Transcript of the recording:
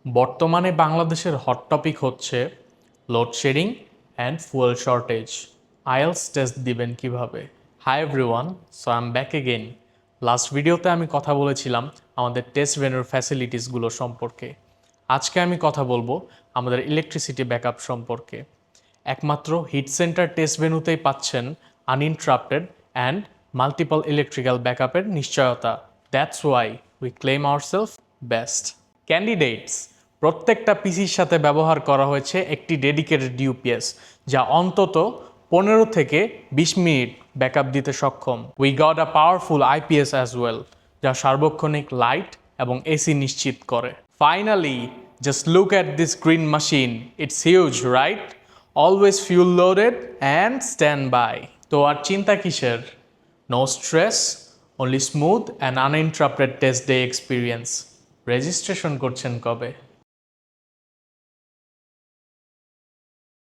বর্তমানে বাংলাদেশের hot topic হচ্ছে load shedding and fuel shortage. IELTS test দিবেন কিভাবে? Hi everyone, so I am back again. Last ভিডিওতে আমি কথা বলেছিলাম আমাদের টেস্ট ভেন্যুর ফ্যাসিলিটিসগুলো সম্পর্কে। আজকে আমি কথা বলবো আমাদের ইলেকট্রিসিটি ব্যাকআপ সম্পর্কে। একমাত্র হিট সেন্টার টেস্ট ভেন্যুতেই পাচ্ছেন আনইন্টারাপ্টেড অ্যান্ড মাল্টিপল ইলেকট্রিক্যাল ব্যাকআপের নিশ্চয়তা। That's why we claim ourself best. Candidates, প্রত্যেকটা পিসির সাথে ব্যবহার করা হয়েছে একটি ডেডিকেটেড ইউপিএস, যা অন্তত 15 থেকে 20 মিনিট ব্যাকআপ দিতে সক্ষম। We got a powerful IPS as well, যা সার্বক্ষণিক লাইট এবং এসি নিশ্চিত করে। Finally, just look at this green machine, it's huge right? Always fuel loaded and stand by. তো আর চিন্তা কিসের? No stress, only smooth and uninterrupted test day experience. Registration করছেন কবে?